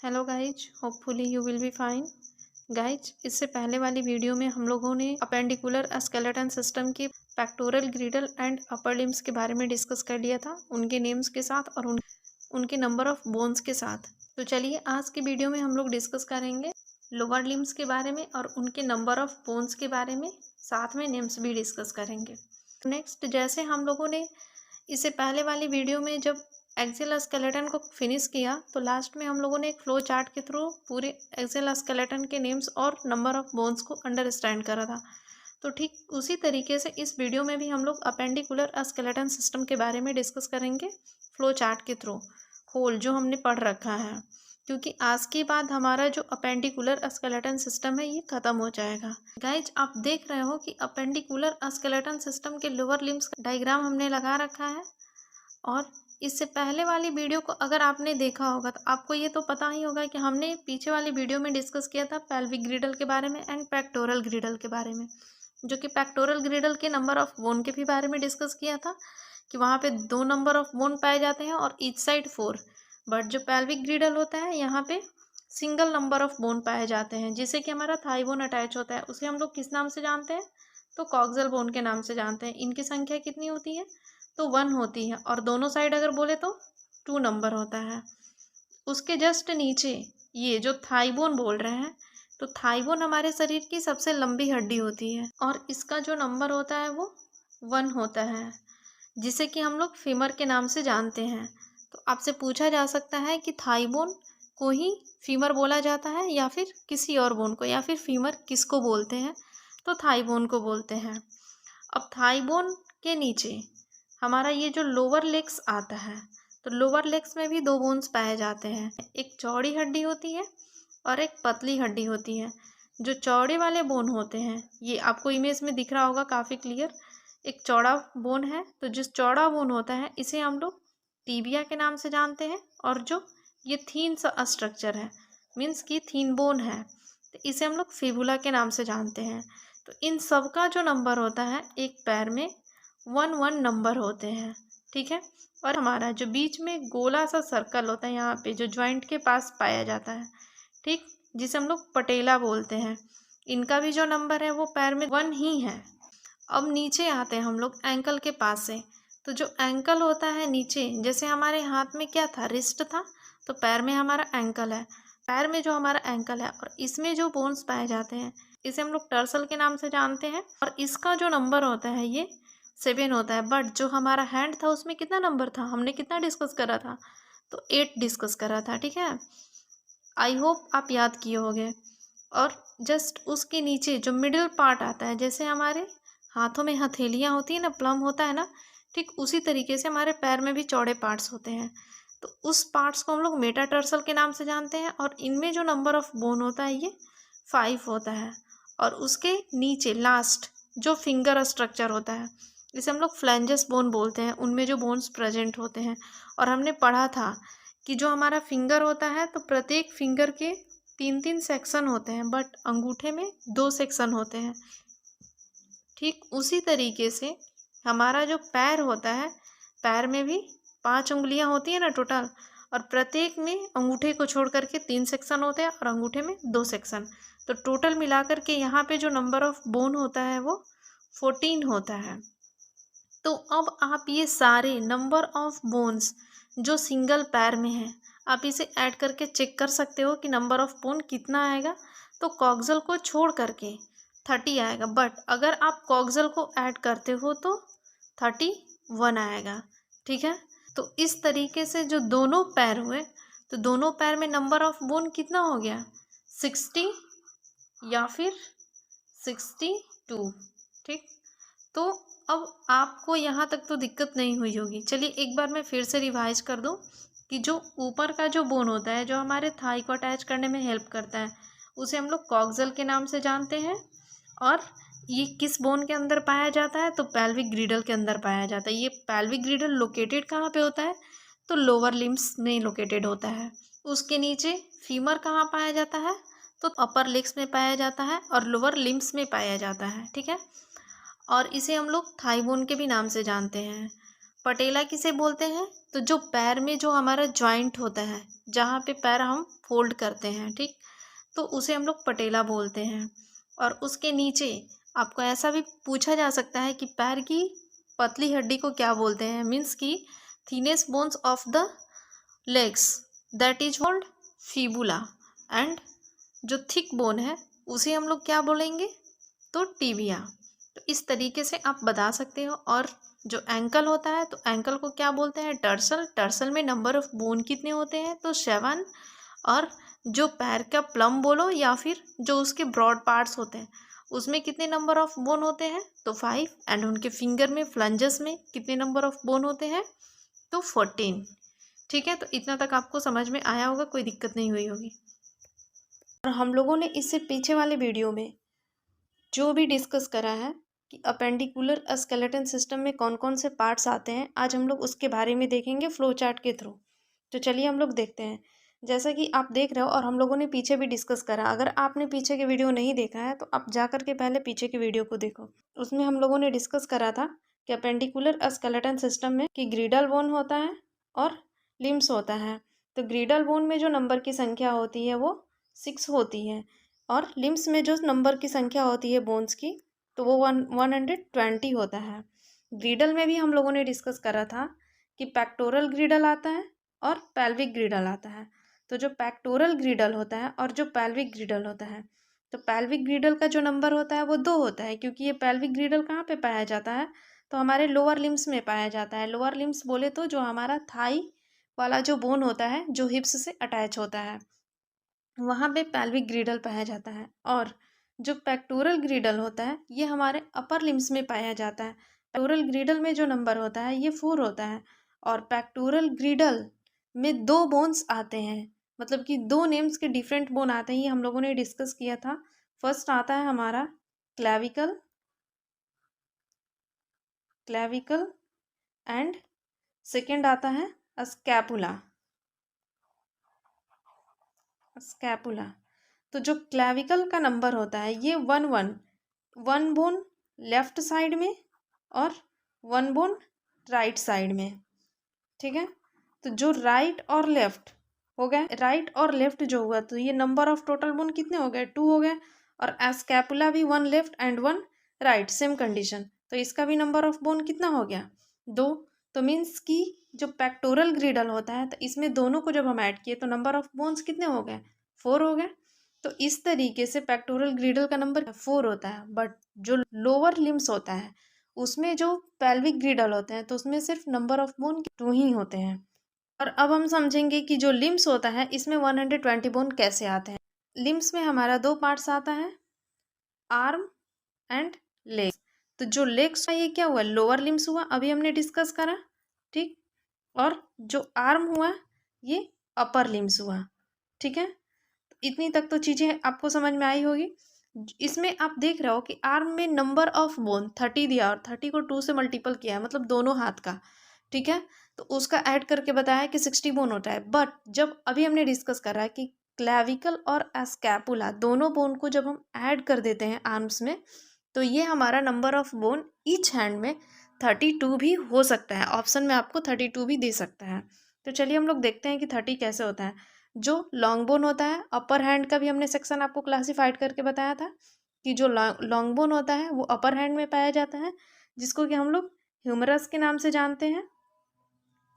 Hello guys, hopefully you will be fine. Guys, इससे पहले वाली वीडियो में हम लोगों ने अपेंडिकुलर स्केलेटन सिस्टम की पेक्टोरल ग्रिडल एंड अपर लिम्स के बारे में डिस्कस कर लिया था, उनके नेम्स के साथ और उनके नंबर ऑफ बोन्स के साथ। तो चलिए आज की वीडियो में हम लोग डिस्कस करेंगे लोअर लिम्स के बारे में और उनके नंबर ऑफ बोन्स के बारे में, साथ में नेम्स भी डिस्कस करेंगे। नेक्स्ट, जैसे हम लोगों ने इससे पहले वाली वीडियो में जब एक्सियल स्केलेटन को फिनिश किया तो लास्ट में हम लोगों ने एक फ्लो चार्ट के थ्रू पूरे एक्सियल स्केलेटन के नेम्स और नंबर ऑफ बोन्स को अंडरस्टैंड करा था। तो ठीक उसी तरीके से इस वीडियो में भी हम लोग अपेंडिकुलर स्केलेटन सिस्टम के बारे में डिस्कस करेंगे फ्लो चार्ट के थ्रू, होल जो हमने पढ़ रखा है, क्योंकि आज के बाद हमारा जो अपेंडिकुलर स्केलेटन सिस्टम है ये खत्म हो जाएगा। गाइज, आप देख रहे हो कि अपेंडिकुलर स्केलेटन सिस्टम के लोअर लिम्स का डायग्राम हमने लगा रखा है। और इससे पहले वाली वीडियो को अगर आपने देखा होगा तो आपको ये तो पता ही होगा कि हमने पीछे वाली वीडियो में डिस्कस किया था पेल्विक ग्रिडल के बारे में एंड पेक्टोरल ग्रिडल के बारे में, जो कि पेक्टोरल ग्रिडल के नंबर ऑफ बोन के भी बारे में डिस्कस किया था कि वहाँ पे 2 नंबर ऑफ बोन पाए जाते हैं और ईच साइड 4। बट जो पेल्विक ग्रिडल होता है यहाँ पे सिंगल नंबर ऑफ बोन पाए जाते हैं, जिससे कि हमारा थाई बोन अटैच होता है। उसे हम लोग किस नाम से जानते हैं? तो कॉक्सियल बोन के नाम से जानते हैं। इनकी संख्या कितनी होती है? तो 1 होती है, और दोनों साइड अगर बोले तो 2 नंबर होता है। उसके जस्ट नीचे ये जो थाई बोन बोल रहे हैं, तो थाई बोन हमारे शरीर की सबसे लंबी हड्डी होती है और इसका जो नंबर होता है वो 1 होता है, जिसे कि हम लोग फीमर के नाम से जानते हैं। तो आपसे पूछा जा सकता है कि थाई बोन को ही फीमर बोला जाता है या फिर किसी और बोन को, या फिर फीमर किसको बोलते हैं? तो थाई बोन को बोलते हैं। अब थाई बोन के नीचे हमारा ये जो लोअर लेग्स आता है, तो लोअर लेग्स में भी 2 बोन्स पाए जाते हैं। एक चौड़ी हड्डी होती है और एक पतली हड्डी होती है। जो चौड़े वाले बोन होते हैं, ये आपको इमेज में दिख रहा होगा काफ़ी क्लियर, एक चौड़ा बोन है। तो जिस चौड़ा बोन होता है इसे हम लोग टीबिया के नाम से जानते हैं, और जो ये थीन सा स्ट्रक्चर है, मीन्स कि थीन बोन है, तो इसे हम लोग फिबुला के नाम से जानते हैं। तो इन सब का जो नंबर होता है एक पैर में 1 नंबर होते हैं, ठीक है। और हमारा जो बीच में गोला सा सर्कल होता है यहाँ पे जो जॉइंट के पास पाया जाता है, ठीक, जिसे हम लोग पटेला बोलते हैं, इनका भी जो नंबर है वो पैर में 1 ही है। अब नीचे आते हैं हम लोग एंकल के पास से। तो जो एंकल होता है नीचे, जैसे हमारे हाथ में क्या था? रिस्ट था, तो पैर में हमारा एंकल है। पैर में जो हमारा एंकल है और इसमें जो बोन्स पाए जाते हैं इसे हम लोग टर्सल के नाम से जानते हैं, और इसका जो नंबर होता है ये 7 होता है। बट जो हमारा हैंड था उसमें कितना नंबर था? हमने कितना डिस्कस करा था? तो 8 डिस्कस करा था, ठीक है। आई होप आप याद किए होंगे। और जस्ट उसके नीचे जो मिडिल पार्ट आता है, जैसे हमारे हाथों में हथेलियाँ होती है ना, प्लम होता है ना, ठीक उसी तरीके से हमारे पैर में भी चौड़े पार्ट्स होते हैं। तो उस पार्ट्स को हम लोग मेटाटर्सल के नाम से जानते हैं, और इनमें जो नंबर ऑफ बोन होता है ये 5 होता है। और उसके नीचे लास्ट जो फिंगर स्ट्रक्चर होता है इसे हम लोग फ्लैंजस बोन बोलते हैं, उनमें जो बोन्स प्रेजेंट होते हैं। और हमने पढ़ा था कि जो हमारा फिंगर होता है तो प्रत्येक फिंगर के 3-3 सेक्शन होते हैं, बट अंगूठे में 2 सेक्शन होते हैं। ठीक उसी तरीके से हमारा जो पैर होता है, पैर में भी 5 उंगलियां होती है ना टोटल, और प्रत्येक में अंगूठे को छोड़ करके 3 सेक्शन होते हैं और अंगूठे में 2 सेक्शन। तो टोटल मिलाकर के यहाँ पे जो नंबर ऑफ बोन होता है वो 14 होता है। तो अब आप ये सारे नंबर ऑफ बोन्स जो सिंगल पैर में है, आप इसे ऐड करके चेक कर सकते हो कि नंबर ऑफ बोन कितना आएगा। तो कॉक्सियल को छोड़ करके 30 आएगा, बट अगर आप कॉक्सियल को ऐड करते हो तो 31 आएगा, ठीक है। तो इस तरीके से जो दोनों पैर हुए, तो दोनों पैर में नंबर ऑफ बोन कितना हो गया? 60 या फिर 62, ठीक। तो अब आपको यहाँ तक तो दिक्कत नहीं हुई होगी। चलिए एक बार मैं फिर से रिवाइज कर दूँ कि जो ऊपर का जो बोन होता है जो हमारे थाई को अटैच करने में हेल्प करता है, उसे हम लोग कॉक्सियल के नाम से जानते हैं। और ये किस बोन के अंदर पाया जाता है? तो पेल्विक ग्रिडल के अंदर पाया जाता है। ये पेल्विक ग्रिडल लोकेटेड कहाँ पे होता है? तो लोअर लिम्स में लोकेटेड होता है। उसके नीचे फीमर कहाँ पाया जाता है? तो अपर लेग्स में पाया जाता है और लोअर लिम्स में पाया जाता है, ठीक है। और इसे हम लोग थाई बोन के भी नाम से जानते हैं। पटेला किसे बोलते हैं? तो जो पैर में जो हमारा जॉइंट होता है, जहाँ पे पैर हम फोल्ड करते हैं, ठीक, तो उसे हम लोग पटेला बोलते हैं। और उसके नीचे आपको ऐसा भी पूछा जा सकता है कि पैर की पतली हड्डी को क्या बोलते हैं, मीन्स की thinnest bones of the legs that is called फीबुला, and जो थिक बोन है उसे हम लोग क्या बोलेंगे, तो टिबिया। तो इस तरीके से आप बता सकते हो। और जो एंकल होता है तो एंकल को क्या बोलते हैं, टर्सल। टर्सल में नंबर ऑफ बोन कितने होते हैं, तो 7। और जो पैर का प्लम बोलो या फिर जो उसके ब्रॉड पार्ट्स होते हैं उसमें कितने नंबर ऑफ बोन होते हैं, तो 5। एंड उनके फिंगर में फ्लंजस में कितने नंबर ऑफ बोन होते हैं, तो 14। ठीक है, तो इतना तक आपको समझ में आया होगा, कोई दिक्कत नहीं हुई होगी। और हम लोगों ने इससे पीछे वाले वीडियो में जो भी डिस्कस करा है कि अपेंडिकुलर स्केलेटन सिस्टम में कौन कौन से पार्ट्स आते हैं, आज हम लोग उसके बारे में देखेंगे फ्लो चार्ट के थ्रू। तो चलिए हम लोग देखते हैं। जैसा कि आप देख रहे हो और हम लोगों ने पीछे भी डिस्कस करा, अगर आपने पीछे के वीडियो नहीं देखा है तो आप जा कर के पहले पीछे के वीडियो को देखो। उसमें हम लोगों ने डिस्कस करा था कि अपेंडिकुलर स्केलेटन सिस्टम में कि ग्रीडल बोन होता है और लिम्स होता है। तो ग्रीडल बोन में जो नंबर की संख्या होती है वो 6 होती है, और लिम्स में जो नंबर की संख्या होती है बोन्स की तो वो 120 होता है। ग्रीडल में भी हम लोगों ने डिस्कस करा था कि पेक्टोरल ग्रीडल आता है और पेल्विक ग्रीडल आता है। तो जो पेक्टोरल ग्रीडल होता है और जो पेल्विक ग्रीडल होता है, तो पेल्विक ग्रीडल का जो नंबर होता है वो 2 होता है, क्योंकि ये पेल्विक ग्रीडल कहाँ पे पाया जाता है, तो हमारे लोअर लिम्स में पाया जाता है। लोअर लिम्स बोले तो जो हमारा थाई वाला जो बोन होता है जो हिप्स से अटैच होता है, वहाँ पे पेल्विक ग्रीडल पाया जाता है। और जो पेक्टोरल ग्रीडल होता है ये हमारे अपर लिम्स में पाया जाता है। पेक्टोरल ग्रीडल में जो नंबर होता है ये 4 होता है। और पेक्टोरल ग्रीडल में 2 बोन्स आते हैं, मतलब कि 2 नेम्स के डिफरेंट बोन आते हैं, ये हम लोगों ने डिस्कस किया था। फर्स्ट आता है हमारा क्लेविकल, क्लेविकल, एंड सेकेंड आता है स्कैपुला, स्कैपुला। तो जो क्लेविकल का नंबर होता है ये 1 बोन लेफ्ट साइड में और 1 बोन राइट साइड में, ठीक है। तो जो राइट और लेफ्ट हो गए, राइट और लेफ्ट जो हुआ तो ये नंबर ऑफ टोटल बोन कितने हो गए, 2 हो गए। और स्कैपुला भी 1 left and 1 right, same condition, तो इसका भी नंबर ऑफ बोन कितना हो गया, 2। तो मीन्स कि जो पेक्टोरल ग्रीडल होता है तो इसमें दोनों को जब हम ऐड किए तो नंबर ऑफ बोन्स कितने हो गए, 4 हो गए। तो इस तरीके से पेक्टोरल ग्रीडल का नंबर 4 होता है। बट जो लोअर लिम्स होता है उसमें जो पेल्विक ग्रीडल होते हैं तो उसमें सिर्फ नंबर ऑफ बोन 2 ही होते हैं। और अब हम समझेंगे कि जो लिम्स होता है इसमें 120 बोन कैसे आते हैं। लिम्स में हमारा 2 पार्ट्स आता है, आर्म एंड लेग्स। तो जो लेग्स है ये क्या हुआ, लोअर लिम्स हुआ, अभी हमने डिस्कस करा, ठीक। और जो आर्म हुआ ये अपर लिम्स हुआ, ठीक है। इतनी तक तो चीज़ें आपको समझ में आई होगी। इसमें आप देख रहे हो कि आर्म में नंबर ऑफ बोन 30 दिया और 30 को 2 से मल्टीपल किया है, मतलब दोनों हाथ का, ठीक है। तो उसका ऐड करके बताया कि 60 बोन होता है। बट जब अभी हमने डिस्कस करा है कि क्लेविकल और स्कैपुला दोनों बोन को जब हम ऐड कर देते हैं आर्म्स में तो ये हमारा number of bone each hand में 32 भी हो सकता है। ऑप्शन में आपको 32 भी दे सकता है। तो चलिए हम लोग देखते हैं कि 30 कैसे होता है। जो लॉन्ग बोन होता है, अपर हैंड का भी हमने सेक्शन आपको क्लासिफाइड करके बताया था कि जो लॉन्ग बोन होता है वो अपर हैंड में पाया जाता है, जिसको कि हम लोग ह्यूमरस के नाम से जानते हैं।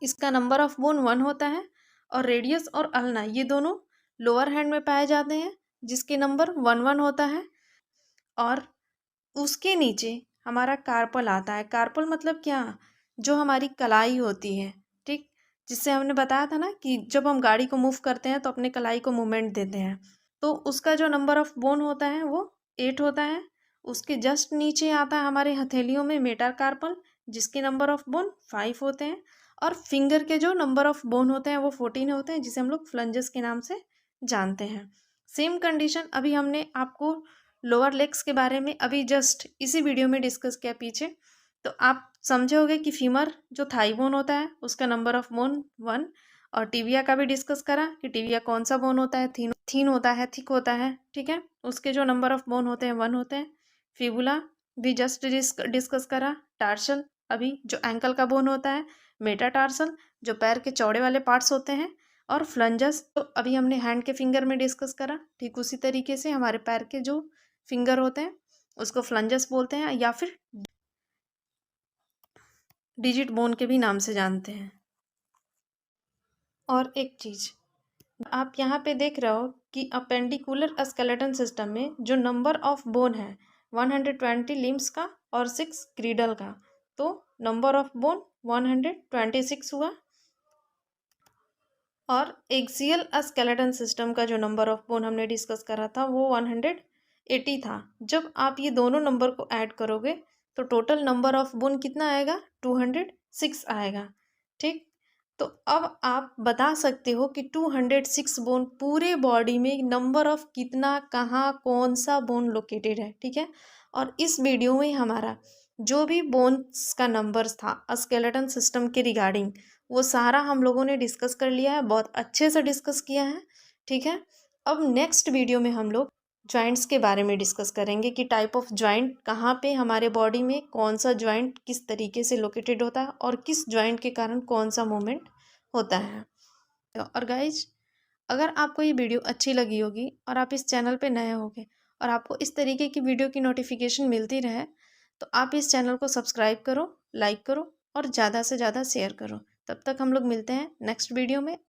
इसका नंबर ऑफ बोन 1 होता है। और रेडियस और अल्ना ये दोनों लोअर हैंड में पाए जाते हैं, जिसके नंबर 1 होता है। और उसके नीचे हमारा कार्पल आता है। कार्पल मतलब क्या, जो हमारी कलाई होती है, ठीक, जिससे हमने बताया था ना कि जब हम गाड़ी को मूव करते हैं तो अपने कलाई को मूवमेंट देते हैं, तो उसका जो नंबर ऑफ बोन होता है वो 8 होता है। उसके जस्ट नीचे आता है हमारे हथेलियों में मेटाकार्पल, जिसके नंबर ऑफ बोन 5 होते हैं। और फिंगर के जो नंबर ऑफ बोन होते हैं वो 14 होते हैं, जिसे हम लोग फ्लंजेस के नाम से जानते हैं। सेम कंडीशन अभी हमने आपको लोअर लेग्स के बारे में अभी जस्ट इसी वीडियो में डिस्कस किया पीछे, तो आप समझे होगे कि फीमर जो थाई बोन होता है उसका नंबर ऑफ बोन 1। और टिबिया का भी डिस्कस करा कि टिबिया कौन सा बोन होता है, थीन होता है, थिक होता है, ठीक है, उसके जो नंबर ऑफ बोन होते हैं 1 होते हैं। फिबुला भी जस्ट डिस्कस करा। टार्सल अभी जो एंकल का बोन होता है मेटाटार्सल जो पैर के चौड़े वाले पार्ट्स होते हैं, और फ्लंजस तो अभी हमने हैंड के फिंगर में डिस्कस करा। ठीक उसी तरीके से हमारे पैर के जो फिंगर होते हैं उसको फ्लंजस बोलते हैं, या फिर डिजिट बोन के भी नाम से जानते हैं। और एक चीज़ आप यहाँ पे देख रहे हो कि अपेंडिकुलर स्केलेटन सिस्टम में जो नंबर ऑफ बोन है 120 लिम्स का और 6 क्रीडल का, तो नंबर ऑफ बोन 126 हुआ। और एक्सियल स्केलेटन सिस्टम का जो नंबर ऑफ बोन हमने डिस्कस करा था वो 180 था। जब आप ये दोनों नंबर को ऐड करोगे तो टोटल नंबर ऑफ बोन कितना आएगा, 206 आएगा। ठीक, तो अब आप बता सकते हो कि 206 बोन पूरे बॉडी में नंबर ऑफ कितना, कहाँ, कौन सा बोन लोकेटेड है। ठीक है, और इस वीडियो में हमारा जो भी बोन्स का नंबर्स था स्केलेटन सिस्टम के रिगार्डिंग वो सारा हम लोगों ने डिस्कस कर लिया है, बहुत अच्छे से डिस्कस किया है। ठीक है, अब नेक्स्ट वीडियो में हम लोग जॉइंट्स के बारे में डिस्कस करेंगे कि टाइप ऑफ जॉइंट कहाँ पे हमारे बॉडी में कौन सा जॉइंट किस तरीके से लोकेटेड होता है और किस जॉइंट के कारण कौन सा मूवमेंट होता है। और गाइज, अगर आपको ये वीडियो अच्छी लगी होगी और आप इस चैनल पे नए होगे और आपको इस तरीके की वीडियो की नोटिफिकेशन मिलती रहे तो आप इस चैनल को सब्सक्राइब करो, लाइक करो और ज़्यादा से ज़्यादा शेयर करो। तब तक हम लोग मिलते हैं नेक्स्ट वीडियो में।